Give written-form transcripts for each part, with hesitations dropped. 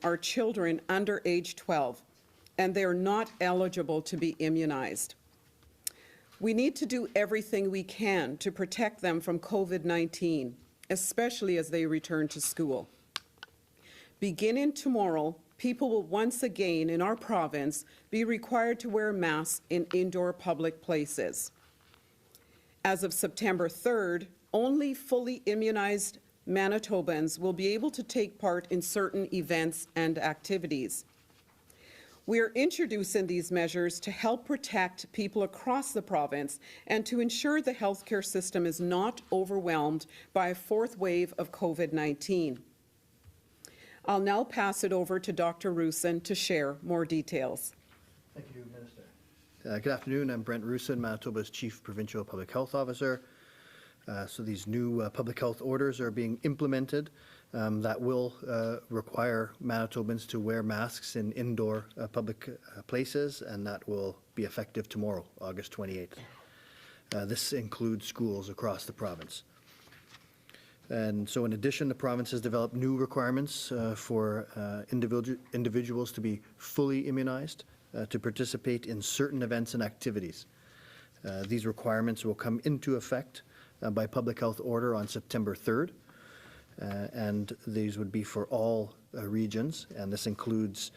are children under age 12, and they are not eligible to be immunized. We need to do everything we can to protect them from COVID-19, especially as they return to school. Beginning tomorrow, people will once again in our province be required to wear masks in indoor public places. As of September 3rd, only fully immunized Manitobans will be able to take part in certain events and activities. We are introducing these measures to help protect people across the province and to ensure the healthcare system is not overwhelmed by a fourth wave of COVID-19. I'll now pass it over to Dr. Roussin to share more details. Thank you, Minister. Good afternoon. I'm Brent Roussin, Manitoba's Chief Provincial Public Health Officer. So these new public health orders are being implemented that will require Manitobans to wear masks in indoor public places, and that will be effective tomorrow, August 28th. This includes schools across the province. And so in addition, the province has developed new requirements for individuals to be fully immunized to participate in certain events and activities. These requirements will come into effect by public health order on September 3rd, and these would be for all regions, and this includes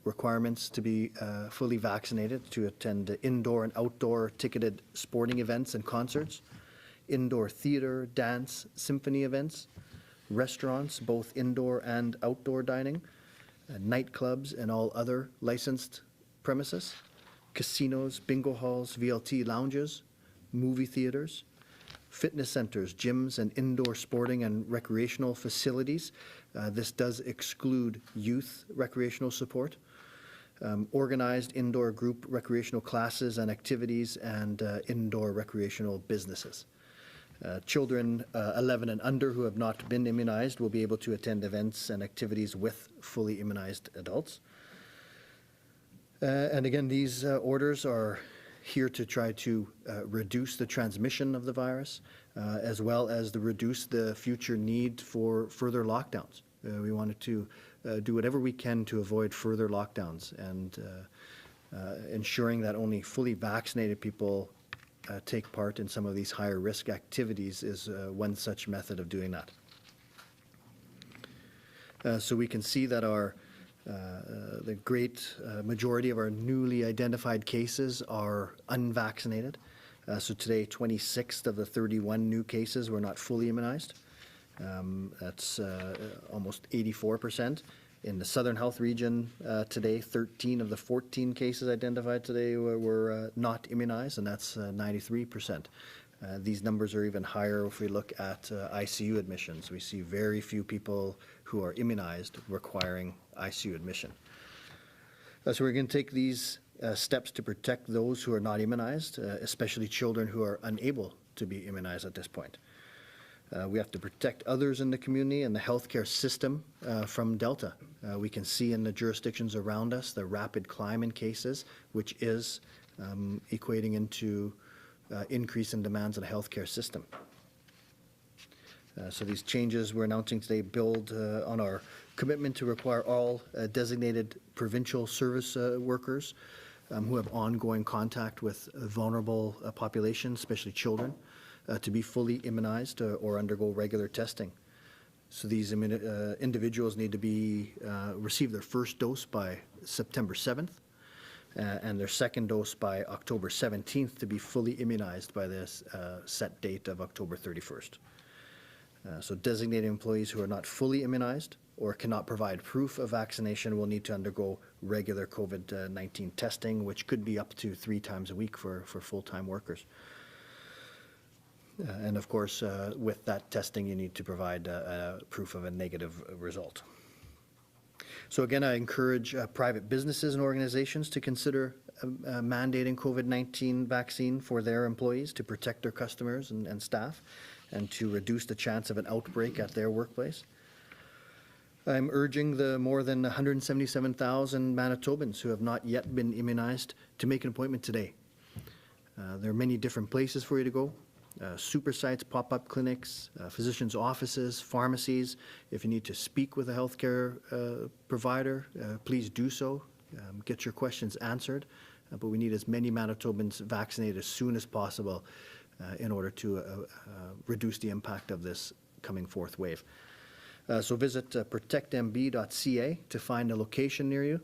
requirements to be fully vaccinated to attend indoor and outdoor ticketed sporting events and concerts, indoor theater, dance, symphony events, restaurants, both indoor and outdoor dining, nightclubs and all other licensed premises, casinos, bingo halls, VLT lounges, movie theaters, fitness centers, gyms, and indoor sporting and recreational facilities. This does exclude youth recreational support, organized indoor group recreational classes and activities, and indoor recreational businesses. Children 11 and under who have not been immunized will be able to attend events and activities with fully immunized adults. And again, these orders are here to try to reduce the transmission of the virus, as well as to reduce the future need for further lockdowns. We wanted to do whatever we can to avoid further lockdowns, and ensuring that only fully vaccinated people take part in some of these higher risk activities is one such method of doing that. So we can see that the great majority of our newly identified cases are unvaccinated. So today, 26 of the 31 new cases were not fully immunized. That's almost 84%. In the Southern Health Region today, 13 of the 14 cases identified today were not immunized, and that's 93%. These numbers are even higher if we look at ICU admissions. We see very few people who are immunized requiring ICU admission. So we're going to take these steps to protect those who are not immunized, especially children who are unable to be immunized at this point. We have to protect others in the community and the healthcare system from Delta. We can see in the jurisdictions around us the rapid climb in cases, which is equating into increase in demands of the healthcare system. So these changes we're announcing today build on our commitment to require all designated provincial service workers who have ongoing contact with vulnerable populations, especially children, to be fully immunized or undergo regular testing. So these individuals need to be receive their first dose by September 7th and their second dose by October 17th to be fully immunized by this set date of October 31st. So designated employees who are not fully immunized or cannot provide proof of vaccination will need to undergo regular COVID-19 testing, which could be up to 3 times a week for full-time workers. And of course, with that testing, you need to provide proof of a negative result. So again, I encourage private businesses and organizations to consider mandating COVID-19 vaccine for their employees to protect their customers and staff, and to reduce the chance of an outbreak at their workplace. I'm urging the more than 177,000 Manitobans who have not yet been immunized to make an appointment today. There are many different places for you to go. super sites, pop-up clinics, physicians' offices, pharmacies. If you need to speak with a healthcare provider, please do so. Get your questions answered. But we need as many Manitobans vaccinated as soon as possible in order to reduce the impact of this coming fourth wave. So visit protectmb.ca to find a location near you.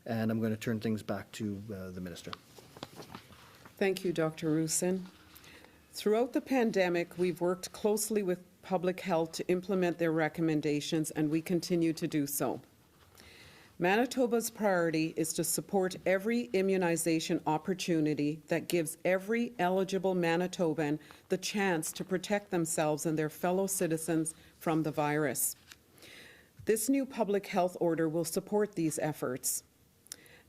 And I'm going to turn things back to the Minister. Thank you, Dr. Roussin. Throughout the pandemic, we've worked closely with public health to implement their recommendations, and we continue to do so. Manitoba's priority is to support every immunization opportunity that gives every eligible Manitoban the chance to protect themselves and their fellow citizens from the virus. This new public health order will support these efforts.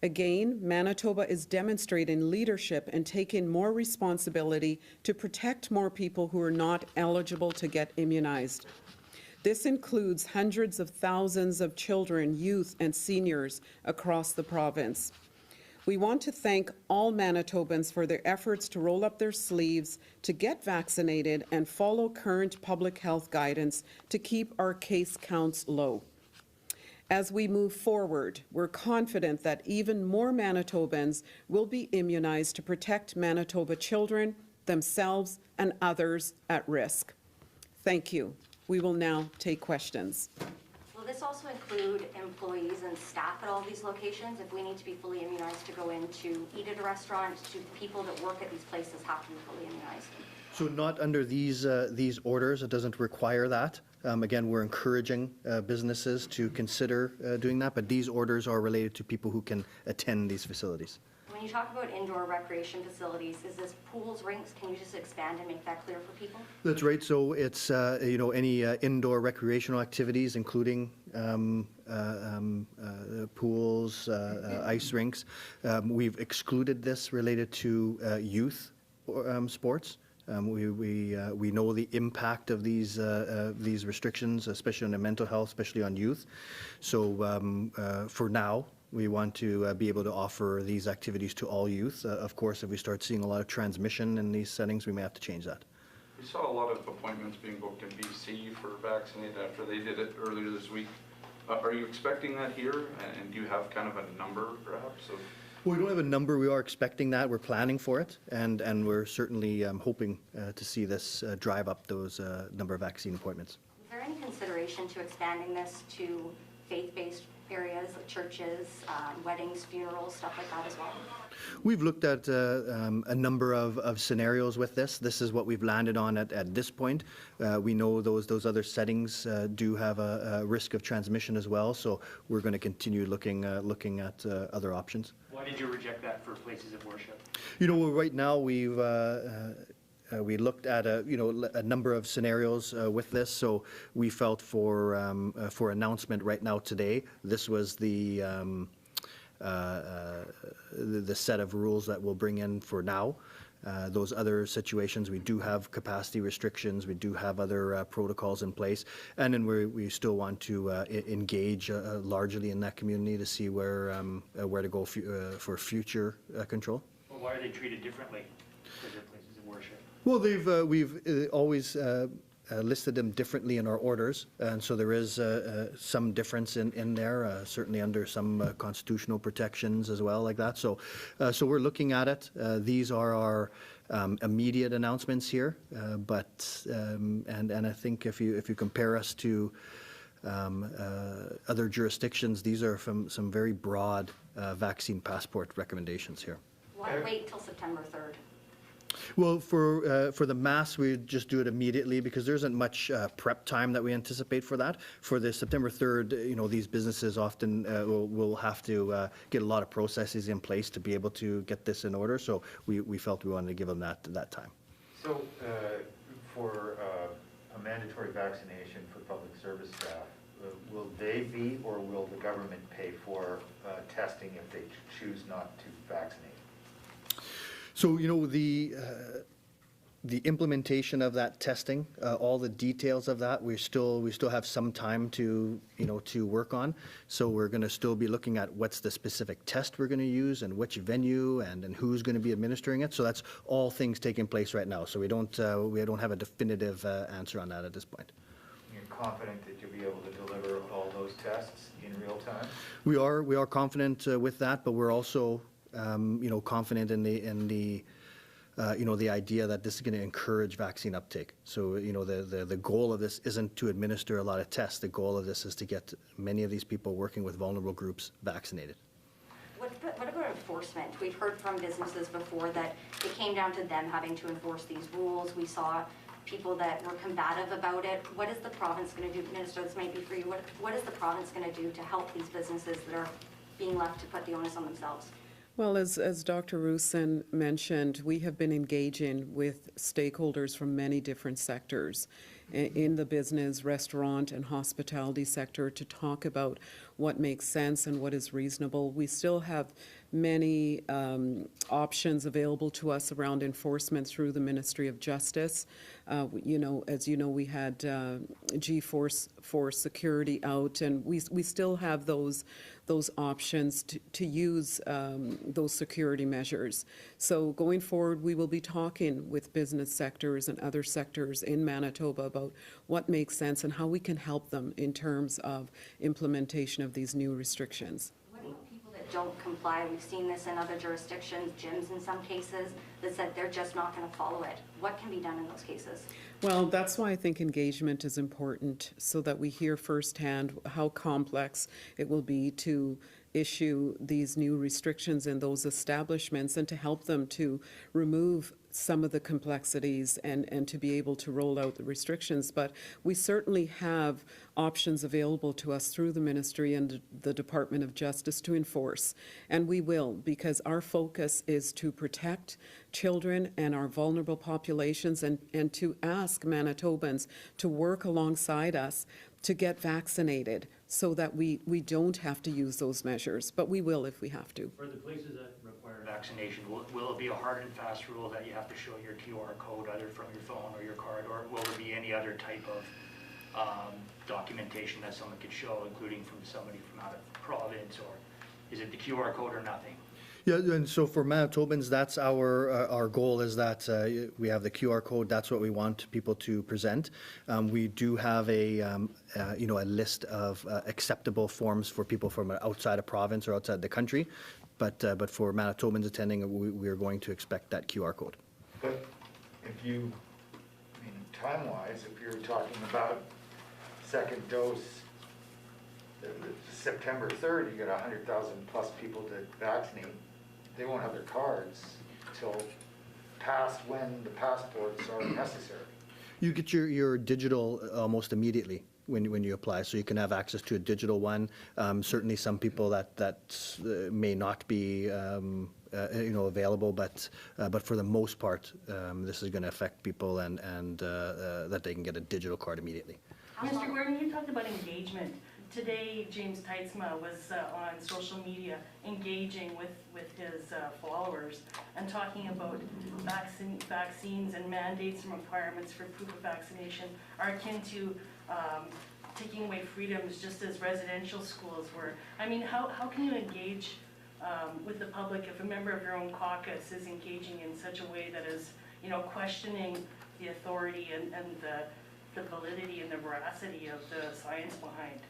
Again, Manitoba is demonstrating leadership and taking more responsibility to protect more people who are not eligible to get immunized. This includes hundreds of thousands of children, youth, and seniors across the province. We want to thank all Manitobans for their efforts to roll up their sleeves, to get vaccinated, and follow current public health guidance to keep our case counts low. As we move forward, we're confident that even more Manitobans will be immunized to protect Manitoba children, themselves, and others at risk. Thank you. We will now take questions. Will this also include employees and staff at all these locations? If we need to be fully immunized to go in to eat at a restaurant, do people that work at these places have to be fully immunized? So not under these orders. It doesn't require that. Again, we're encouraging businesses to consider doing that, but these orders are related to people who can attend these facilities. When you talk about indoor recreation facilities, is this pools, rinks? Can you just expand and make that clear for people? That's right. So it's any indoor recreational activities, including pools, ice rinks. We've excluded this related to youth sports. We know the impact of these restrictions, especially on the mental health, especially on youth. So for now, we want to be able to offer these activities to all youth. Of course, if we start seeing a lot of transmission in these settings, we may have to change that. We saw a lot of appointments being booked in BC for vaccinated after they did it earlier this week. Are you expecting that here? And do you have kind of a number, perhaps, of? Well, we don't have a number. We are expecting that. We're planning for it, and we're certainly hoping to see this drive up those number of vaccine appointments. Is there any consideration to expanding this to faith-based areas like churches, weddings, funerals, stuff like that as well? We've looked at a number of scenarios with this. This is what we've landed on at this point. We know those other settings do have a risk of transmission as well, so we're going to continue looking at other options. Why did you reject that for places of worship? Right now we looked at a number of scenarios with this, so we felt for announcement right now today, this was the set of rules that we'll bring in for now. Those other situations, we do have capacity restrictions, we do have other protocols in place, and then we still want to engage largely in that community to see where to go for future control. Well, why are they treated differently because they're places of worship? Well, we've always listed them differently in our orders, and so there is some difference in there, certainly under some constitutional protections as well, like that. So we're looking at it. These are our immediate announcements here, but I think if you compare us to other jurisdictions, these are from some very broad vaccine passport recommendations here. Why wait till September 3rd? Well, for the mass, we just do it immediately because there isn't much prep time that we anticipate for that. For the September 3rd, these businesses often will have to get a lot of processes in place to be able to get this in order. So we felt we wanted to give them that time. So for a mandatory vaccination for public service staff, will they be or will the government pay for testing if they choose not to vaccinate? So, The implementation of that testing, all the details of that, we still have some time to, to work on. So we're going to still be looking at what's the specific test we're going to use and which venue and who's going to be administering it. So that's all things taking place right now. So we don't have a definitive answer on that at this point. You're confident that you'll be able to deliver all those tests in real time? We are confident with that, but we're also, confident in the the idea that this is going to encourage vaccine uptake. So, the goal of this isn't to administer a lot of tests. The goal of this is to get many of these people working with vulnerable groups vaccinated. What about enforcement? We've heard from businesses before that it came down to them having to enforce these rules. We saw people that were combative about it. What is the province going to do? Minister, this might be for you. What is the province going to do to help these businesses that are being left to put the onus on themselves? Well, as Dr. Roussin mentioned, we have been engaging with stakeholders from many different sectors in the business, restaurant, and hospitality sector to talk about what makes sense and what is reasonable. We still have many options available to us around enforcement through the Ministry of Justice. As you know, we had G-Force for security out, and we still have those options to use those security measures. So going forward, we will be talking with business sectors and other sectors in Manitoba about what makes sense and how we can help them in terms of implementation of these new restrictions. What about people that don't comply? We've seen this in other jurisdictions, gyms in some cases, that said they're just not going to follow it. What can be done in those cases? Well, that's why I think engagement is important, so that we hear firsthand how complex it will be to issue these new restrictions in those establishments and to help them to remove some of the complexities and to be able to roll out the restrictions. But we certainly have options available to us through the ministry and the Department of Justice to enforce. And we will, because our focus is to protect children and our vulnerable populations and to ask Manitobans to work alongside us to get vaccinated so that we don't have to use those measures. But we will if we have to. For the places that require vaccination, will it be a hard and fast rule that you have to show your QR code either from your phone or your card, or will there be any other type of documentation that someone could show, including from somebody from out of province, or is it the QR code or nothing? Yeah, and so for Manitobans, that's our goal, is that we have the QR code. That's what we want people to present. We do have a list of acceptable forms for people from outside of province or outside the country, but for Manitobans attending, we are going to expect that QR code. But if you, time-wise, if you're talking about second dose, September 3rd, you got 100,000 plus people to vaccinate. They won't have their cards till past when the passports are necessary. You get your digital almost immediately when you apply, so you can have access to a digital one. Certainly, some people that may not be available, but for the most part, this is going to affect people and that they can get a digital card immediately. Mr. Gordon, you talked about engagement. Today, James Teitzma was on social media engaging with his followers and talking about vaccines and mandates and requirements for proof of vaccination are akin to taking away freedoms, just as residential schools were. I mean, how can you engage with the public if a member of your own caucus is engaging in such a way that is, questioning the authority and the validity and the veracity of the science behind?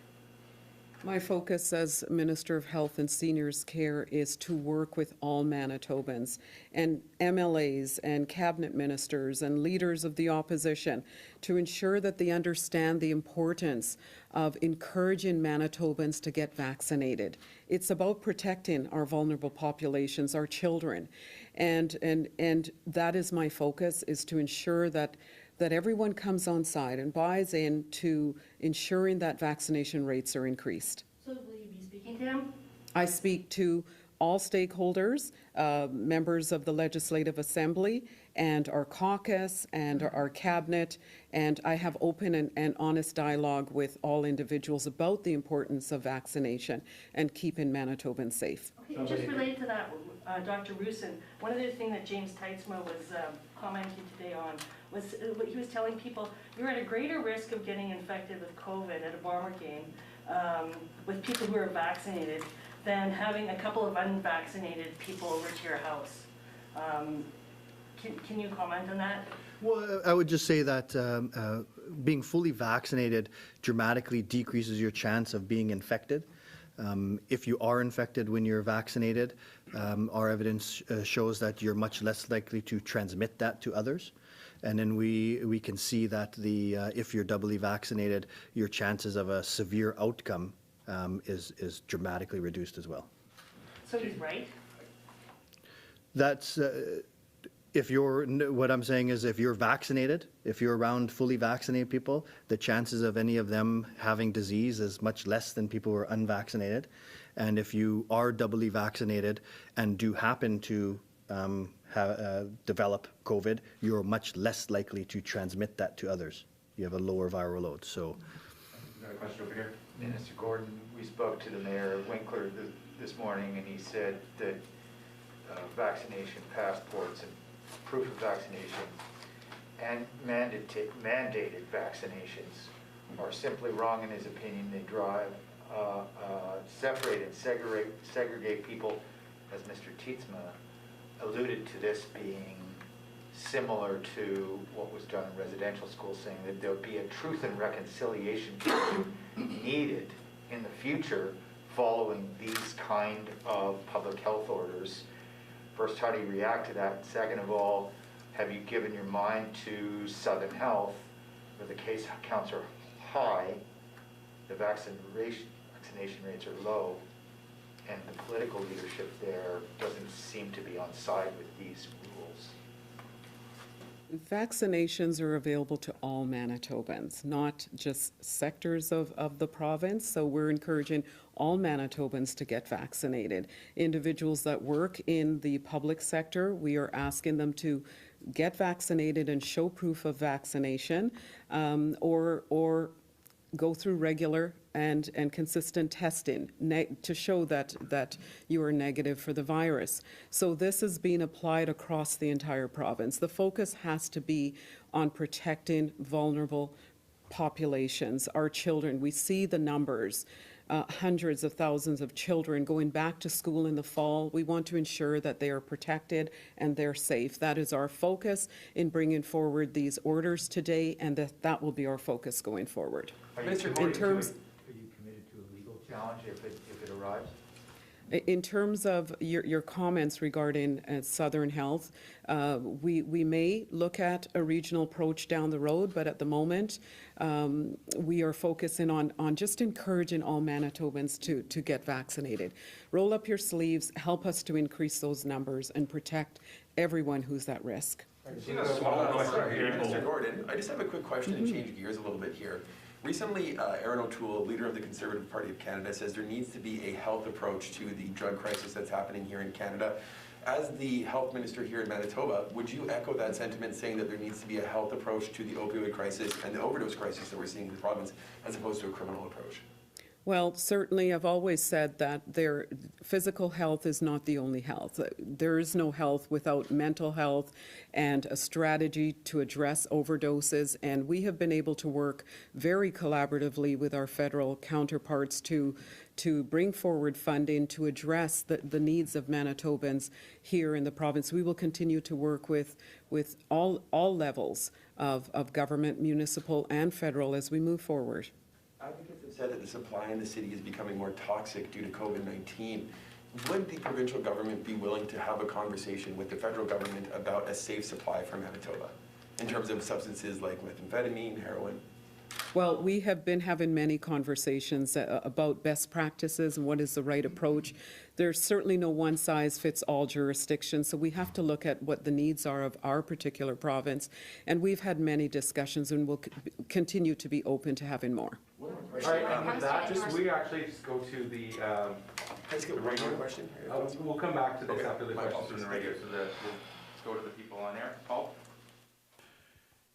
My focus as Minister of Health and Seniors Care is to work with all Manitobans and MLAs and cabinet ministers and leaders of the opposition to ensure that they understand the importance of encouraging Manitobans to get vaccinated. It's about protecting our vulnerable populations, our children, and that is my focus, is to ensure that everyone comes on side and buys in to ensuring that vaccination rates are increased. So will you be speaking to him? I speak to all stakeholders, members of the Legislative Assembly, and our caucus and our cabinet, and I have open and honest dialogue with all individuals about the importance of vaccination and keeping Manitobans safe. Okay, just related to that, Dr. Roussin, one other thing that James Teitzma was commenting today on was he was telling people you're at a greater risk of getting infected with COVID at a Bomber game with people who are vaccinated than having a couple of unvaccinated people over to your house. Can you comment on that? Well, I would just say that being fully vaccinated dramatically decreases your chance of being infected. If you are infected when you're vaccinated, our evidence shows that you're much less likely to transmit that to others. And then we can see that if you're doubly vaccinated, your chances of a severe outcome is dramatically reduced as well. So he's right? That's what I'm saying is if you're vaccinated, if you're around fully vaccinated people, the chances of any of them having disease is much less than people who are unvaccinated. And if you are doubly vaccinated and do happen to develop COVID, you're much less likely to transmit that to others. You have a lower viral load. So, Got a question over here. Minister Gordon, we spoke to the Mayor Winkler this morning, and he said that vaccination passports and proof of vaccination and mandated vaccinations are simply wrong in his opinion. They drive, separate and segregate people, as Mr. Teitzma alluded to this being similar to what was done in residential schools, saying that there'll be a truth and reconciliation needed in the future following these kind of public health orders. First, how do you react to that? Second of all, have you given your mind to Southern Health, where the case counts are high, the vaccination rates are low, and the political leadership there doesn't seem to be on side with these rules? Vaccinations are available to all Manitobans, not just sectors of the province. So we're encouraging all Manitobans to get vaccinated. Individuals that work in the public sector, we are asking them to get vaccinated and show proof of vaccination, or go through regular and consistent testing to show that you are negative for the virus. So this is being applied across the entire province. The focus has to be on protecting vulnerable populations, our children. We see the numbers. Hundreds of thousands of children going back to school in the fall. We want to ensure that they are protected and they're safe. That is our focus in bringing forward these orders today, and that will be our focus going forward. Are you committed to a legal challenge if it arrives? In terms of your comments regarding Southern Health, we may look at a regional approach down the road, but at the moment, we are focusing on just encouraging all Manitobans to get vaccinated. Roll up your sleeves, help us to increase those numbers and protect everyone who's at risk. Mr. Gordon, I just have a quick question and change gears a little bit here. Recently, Aaron O'Toole, leader of the Conservative Party of Canada, says there needs to be a health approach to the drug crisis that's happening here in Canada. As the health minister here in Manitoba, would you echo that sentiment, saying that there needs to be a health approach to the opioid crisis and the overdose crisis that we're seeing in the province, as opposed to a criminal approach? Well, certainly, I've always said that physical health is not the only health. There is no health without mental health and a strategy to address overdoses. And we have been able to work very collaboratively with our federal counterparts to bring forward funding to address the needs of Manitobans here in the province. We will continue to work with all levels of government, municipal and federal, as we move forward. Advocates have said that the supply in the city is becoming more toxic due to COVID-19. Would the provincial government be willing to have a conversation with the federal government about a safe supply for Manitoba in terms of substances like methamphetamine, heroin? Well, we have been having many conversations about best practices and what is the right approach. There's certainly no one-size-fits-all jurisdiction, so we have to look at what the needs are of our particular province. And we've had many discussions and will continue to be open to having more. All right, with that, we actually just go to the Let's get one more question. we'll come back to this Okay, after the my questions from the apologies. radio. So let's go to the people on air. Paul?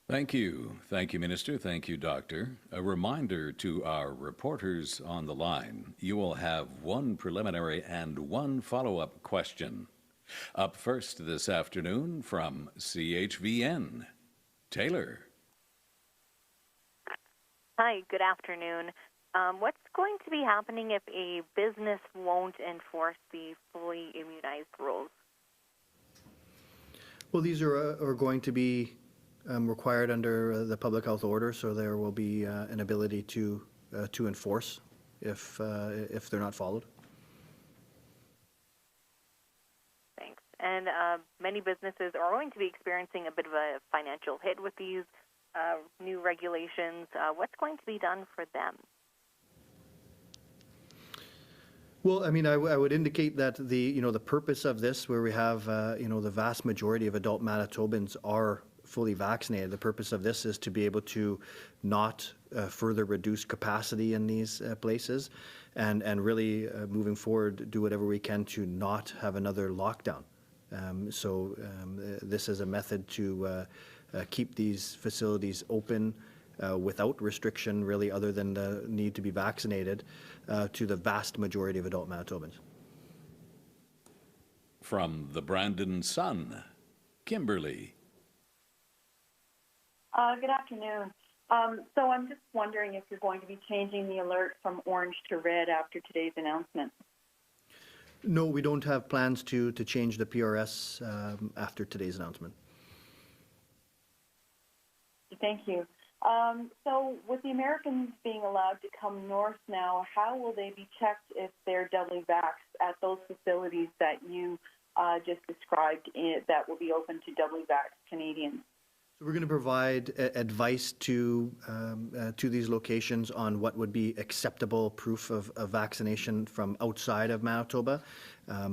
Thank you. Thank you, Minister. Thank you, Doctor. A reminder to our reporters on the line, you will have one preliminary and one follow-up question. Up first this afternoon from CHVN, Taylor. Hi, good afternoon. What's going to be happening if a business won't enforce the fully immunized rules? Well, these are going to be required under the public health order, so there will be an ability to enforce if they're not followed. Thanks. And many businesses are going to be experiencing a bit of a financial hit with these new regulations. What's going to be done for them? Well, I mean, I would indicate that the purpose of this, where we have the vast majority of adult Manitobans are fully vaccinated, the purpose of this is to be able to not further reduce capacity in these places, and really moving forward, do whatever we can to not have another lockdown. This is a method to keep these facilities open without restriction, really, other than the need to be vaccinated, to the vast majority of adult Manitobans. From the Brandon Sun, Kimberly. Good afternoon. So I'm just wondering if you're going to be changing the alert from orange to red after today's announcement. No, we don't have plans to change the PRS after today's announcement. Thank you. So with the Americans being allowed to come north now, how will they be checked if they're doubly vaxxed at those facilities that you just described that will be open to doubly vaxxed Canadians? So we're going to provide advice to these locations on what would be acceptable proof of vaccination from outside of Manitoba.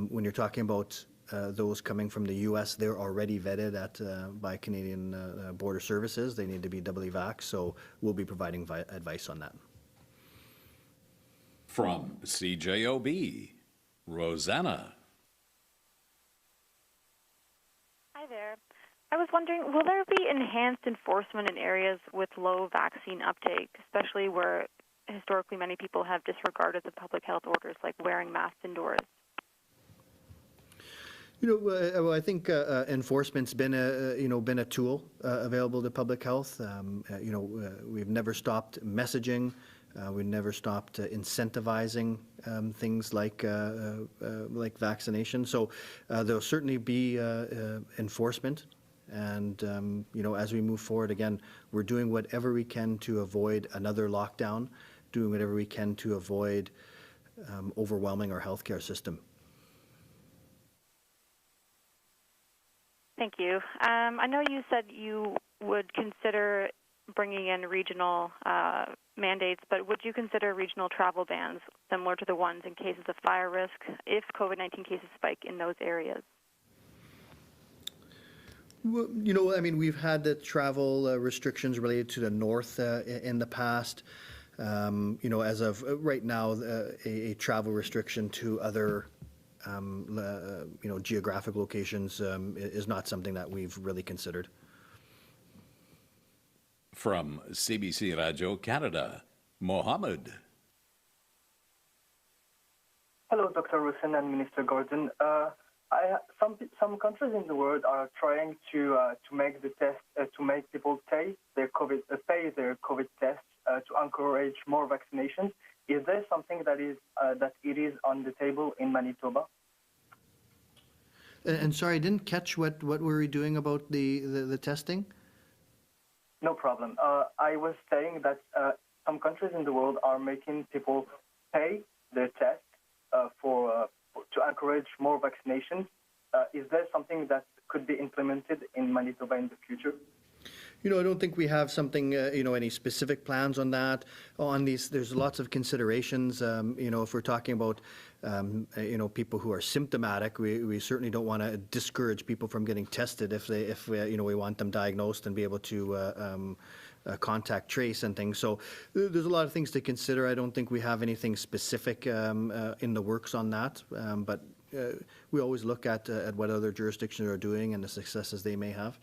When you're talking about those coming from the U.S., they're already vetted by Canadian Border Services. They need to be doubly vaxxed, so we'll be providing advice on that. From CJOB, Rosanna. Hi there. I was wondering, will there be enhanced enforcement in areas with low vaccine uptake, especially where historically many people have disregarded the public health orders, like wearing masks indoors? I think enforcement's been a tool available to public health. We've never stopped messaging. We've never stopped incentivizing things like vaccination. So there'll certainly be enforcement. And, as we move forward, again, we're doing whatever we can to avoid another lockdown, doing whatever we can to avoid overwhelming our healthcare system. Thank you. I know you said you would consider bringing in regional mandates, but would you consider regional travel bans similar to the ones in cases of fire risk if COVID-19 cases spike in those areas? Well, we've had the travel restrictions related to the north in the past. As of right now, a travel restriction to other geographic locations is not something that we've really considered. From CBC Radio Canada, Mohammed. Hello, Dr. Roussin and Minister Gordon. Some countries in the world are trying to make the test to make people pay their COVID tests to encourage more vaccinations. Is there something that it is on the table in Manitoba? And sorry, I didn't catch what were we doing about the testing? No problem. I was saying that some countries in the world are making people pay their tests to encourage more vaccinations. Is there something that could be implemented in Manitoba in the future? I don't think we have something, any specific plans on that. On these, there's lots of considerations. If we're talking about, people who are symptomatic, we certainly don't want to discourage people from getting tested if we want them diagnosed and be able to contact trace and things. So there's a lot of things to consider. I don't think we have anything specific in the works on that. But we always look at what other jurisdictions are doing and the successes they may have.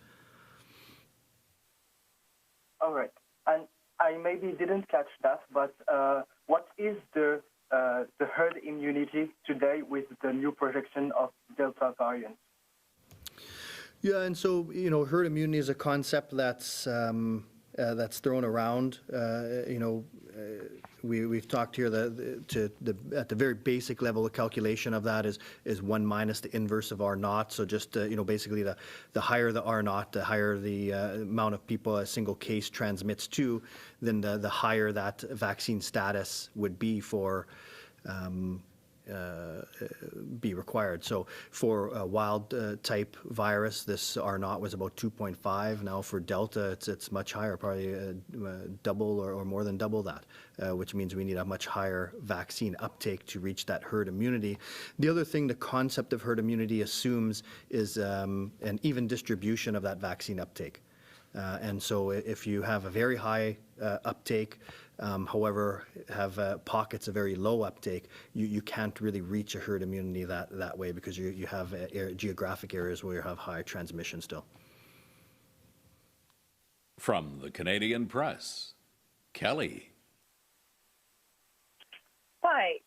All right. And I maybe didn't catch that, but what is the herd immunity today with the new projection of Delta variant? Yeah, and so, you know, herd immunity is a concept that's thrown around. We've talked here at the very basic level, the calculation of that is 1 minus the inverse of R naught. So just, basically the higher the R naught, the higher the amount of people a single case transmits to, then the higher that vaccine status would be for be required. So for a wild type virus, this R naught was about 2.5. Now for Delta, it's much higher, probably double or more than double that, which means we need a much higher vaccine uptake to reach that herd immunity. The other thing the concept of herd immunity assumes is an even distribution of that vaccine uptake. And so if you have a very high uptake, however, have pockets of very low uptake, you can't really reach a herd immunity that way because you have geographic areas where you have high transmission still. From the Canadian Press, Kelly. Hi.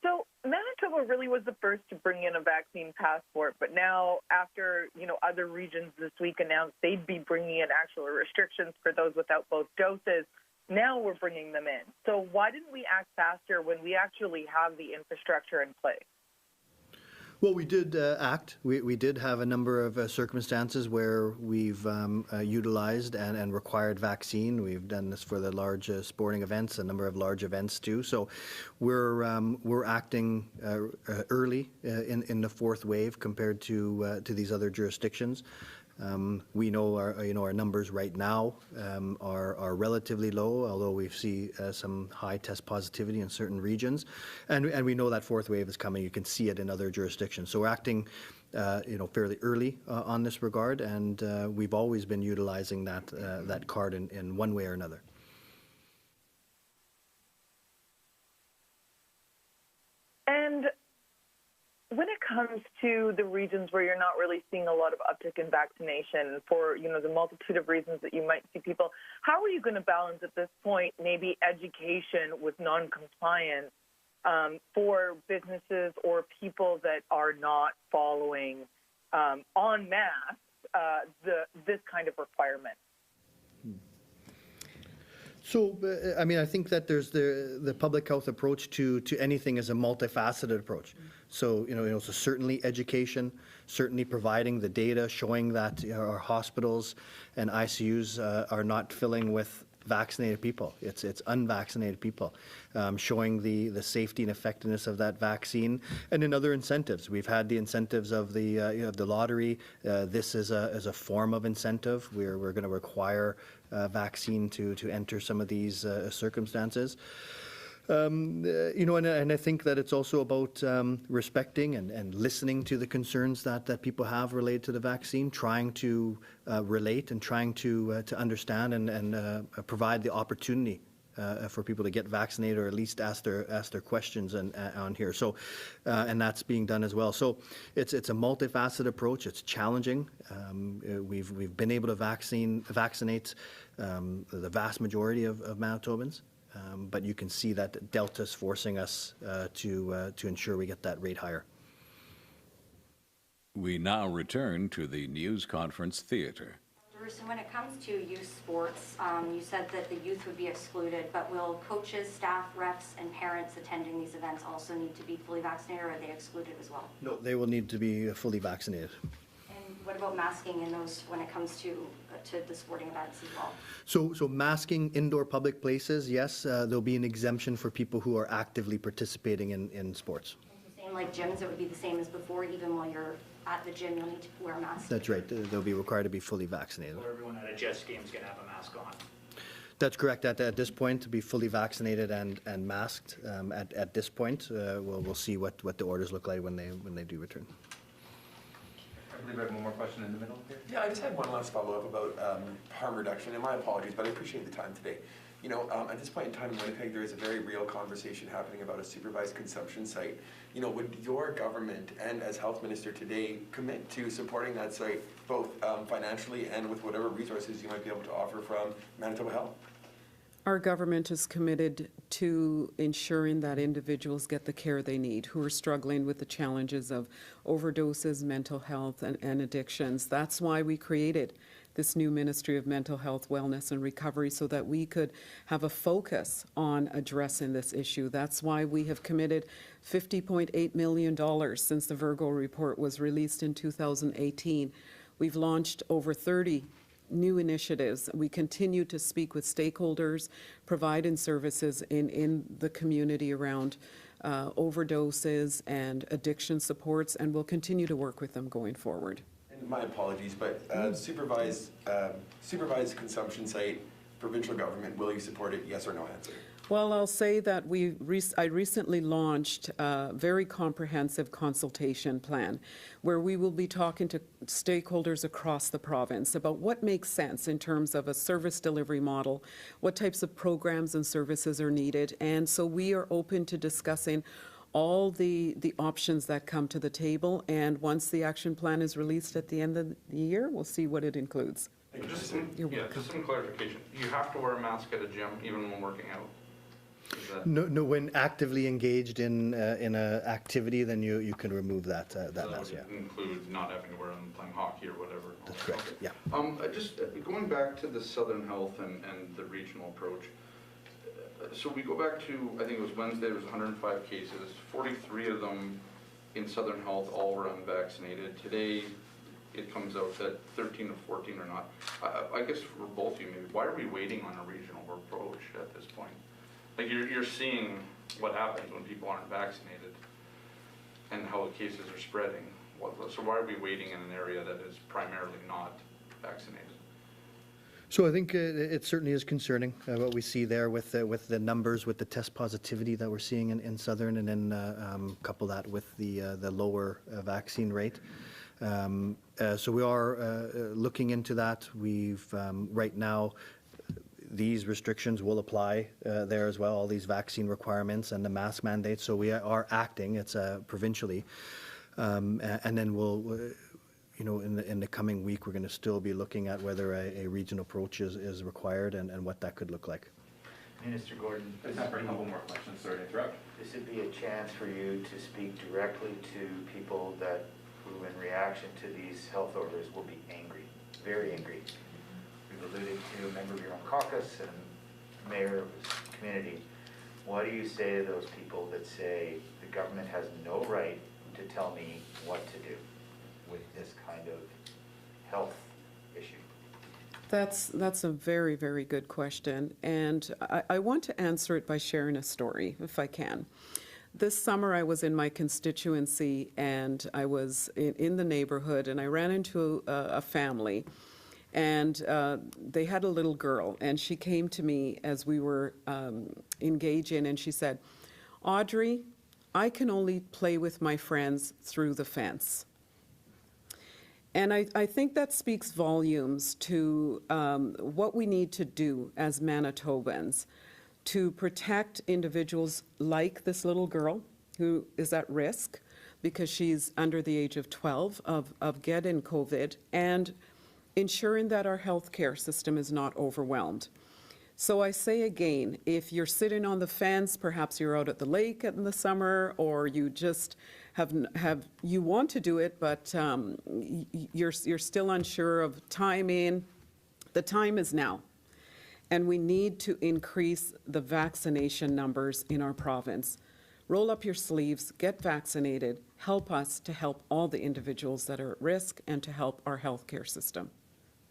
So Manitoba really was the first to bring in a vaccine passport, but now after, other regions this week announced they'd be bringing in actual restrictions for those without both doses, now we're bringing them in. So why didn't we act faster when we actually have the infrastructure in place? Well, we did act. We did have a number of circumstances where we've utilized and required vaccine. We've done this for the large sporting events, a number of large events too. So we're acting early in the fourth wave compared to these other jurisdictions. We know our numbers right now are relatively low, although we see some high test positivity in certain regions, and we know that fourth wave is coming. You can see it in other jurisdictions. So we're acting, fairly early on this regard, and we've always been utilizing that card in one way or another. And when it comes to the regions where you're not really seeing a lot of uptick in vaccination for, the multitude of reasons that you might see people, how are you going to balance at this point maybe education with non-compliance for businesses or people that are not following en masse this kind of requirement? So, I think that there's the public health approach to anything is a multifaceted approach. So, so certainly education, certainly providing the data showing that our hospitals and ICUs are not filling with vaccinated people. It's unvaccinated people, showing the safety and effectiveness of that vaccine, and in other incentives. We've had the incentives of the lottery. This is a form of incentive. We're going to require vaccine to enter some of these circumstances. And I think that it's also about respecting and listening to the concerns that people have related to the vaccine, trying to relate and trying to understand and provide the opportunity for people to get vaccinated or at least ask their questions on here. So, and that's being done as well. So it's a multifaceted approach. It's challenging. We've been able to vaccinate the vast majority of Manitobans. But you can see that Delta's forcing us to ensure we get that rate higher. We now return to the news conference theater. Roussin, when it comes to youth sports, you said that the youth would be excluded, but will coaches, staff, refs, and parents attending these events also need to be fully vaccinated, or are they excluded as well? No, they will need to be fully vaccinated. And what about masking in those when it comes to the sporting events as well? So masking indoor public places, yes, there'll be an exemption for people who are actively participating in sports. Same like gyms, it would be the same as before, even while you're at the gym, you'll need to wear a mask. That's right. They'll be required to be fully vaccinated. So everyone at a Jets game is going to have a mask on. That's correct. At this point, to be fully vaccinated and masked. At this point, we'll see what the orders look like when they do return. I believe I have one more question in the middle here. Yeah, I just had one last follow-up about harm reduction, and my apologies, but I appreciate the time today. You know, at this point in time in Winnipeg, there is a very real conversation happening about a supervised consumption site. You know, would your government and as health minister today commit to supporting that site both financially and with whatever resources you might be able to offer from Manitoba Health? Our government is committed to ensuring that individuals get the care they need who are struggling with the challenges of overdoses, mental health, and addictions. That's why we created this new Ministry of Mental Health, Wellness and Recovery, so that we could have a focus on addressing this issue. That's why we have committed $50.8 million since the Virgo report was released in 2018. We've launched over 30 new initiatives. We continue to speak with stakeholders, providing services in the community around overdoses and addiction supports, and we'll continue to work with them going forward. And my apologies, but supervised consumption site, provincial government, will you support it? Yes or no answer? Well, I'll say that I recently launched a very comprehensive consultation plan where we will be talking to stakeholders across the province about what makes sense in terms of a service delivery model, what types of programs and services are needed. And so we are open to discussing all the options that come to the table. And once the action plan is released at the end of the year, we'll see what it includes. Just some clarification. You have to wear a mask at a gym even when working out? No, when actively engaged in an activity, then you can remove that mask. That would include not having to wear them playing hockey or whatever. That's correct. Okay. Yeah. Just going back to the Southern Health and the regional approach. So we go back to, I think it was Wednesday, there was 105 cases, 43 of them in Southern Health, all were unvaccinated. Today, it comes out that 13 to 14 are not. I guess for both of you, maybe, why are we waiting on a regional approach at this point? Like you're seeing what happens when people aren't vaccinated and how the cases are spreading. So why are we waiting in an area that is primarily not vaccinated? So I think it certainly is concerning what we see there with the numbers, with the test positivity that we're seeing in Southern, and then couple that with the lower vaccine rate. So we are looking into that. We've right now, these restrictions will apply there as well, all these vaccine requirements and the mask mandates. So we are acting, it's provincially. And then we'll, in the coming week, we're going to still be looking at whether a regional approach is required and what that could look like. Minister Gordon, I just have a couple more questions, sorry to interrupt. This would be a chance for you to speak directly to people who in reaction to these health orders will be angry, very angry. We've alluded to a member of your own caucus and mayor of his community. What do you say to those people that say the government has no right to tell me what to do with this kind of health issue? That's a very, very good question. And I want to answer it by sharing a story, if I can. This summer, I was in my constituency and I was in the neighborhood, and I ran into a family. And they had a little girl, and she came to me as we were engaging, and she said, "Audrey, I can only play with my friends through the fence." And I think that speaks volumes to what we need to do as Manitobans to protect individuals like this little girl who is at risk because she's under the age of 12 of getting COVID, and ensuring that our healthcare system is not overwhelmed. So I say again, if you're sitting on the fence, perhaps you're out at the lake in the summer, or you just you want to do it, but you're still unsure of timing, the time is now. And we need to increase the vaccination numbers in our province. Roll up your sleeves, get vaccinated, help us to help all the individuals that are at risk and to help our healthcare system.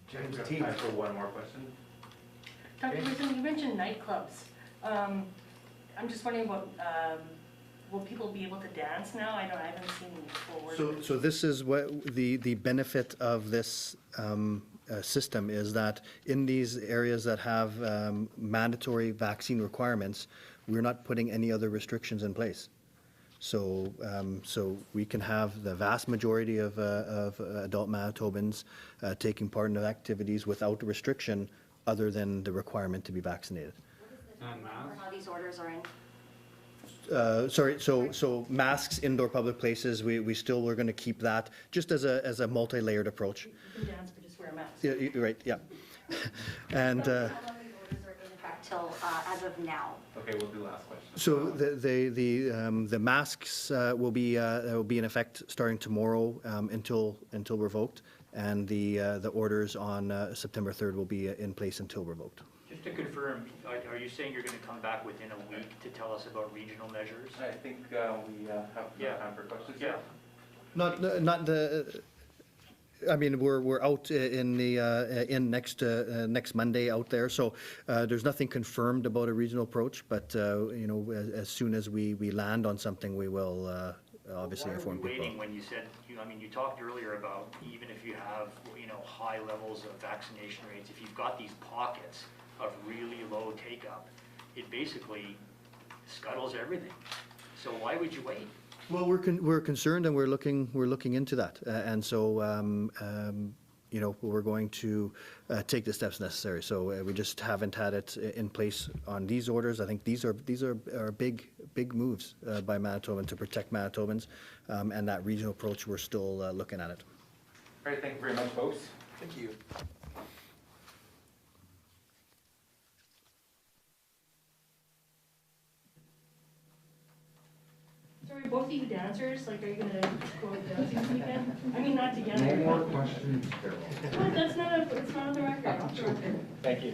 James, time for one more question. Dr. Roussin, you mentioned nightclubs. I'm just wondering about, will people be able to dance now? I haven't seen before. So this is what the benefit of this system is, that in these areas that have mandatory vaccine requirements, we're not putting any other restrictions in place. So we can have the vast majority of adult Manitobans taking part in the activities without restriction other than the requirement to be vaccinated. What or how these orders are in. Sorry, so masks, indoor public places, we still, we're going to keep that just as a multi-layered approach. You can dance, but just wear a mask. Yeah, you're right, yeah. And How long these orders are in effect till, as of now? Okay, we'll do last question. so the masks will be in effect starting tomorrow until revoked, and the orders on September 3rd will be in place until revoked. Just to confirm, are you saying you're going to come back within a week to tell us about regional measures? I think we have time for questions. Yeah. Not the. I mean, we're out in next Monday out there, so there's nothing confirmed about a regional approach. But you know, as soon as we land on something, we will obviously inform people. Why are we waiting when you said? I mean, you talked earlier about even if you have high levels of vaccination rates, if you've got these pockets of really low take-up, it basically scuttles everything. So why would you wait? Well, we're concerned, and we're looking into that, and so you know, we're going to take the steps necessary. So we just haven't had it in place on these orders. I think these are big moves by Manitoba to protect Manitobans, and that regional approach, we're still looking at it. All right, thank you very much, folks. Thank you. So are both of you dancers? Like, are you gonna go dancing this weekend? I mean, not together. No more questions, Carol. What? That's not, it's not on the record. Off the record. Thank you.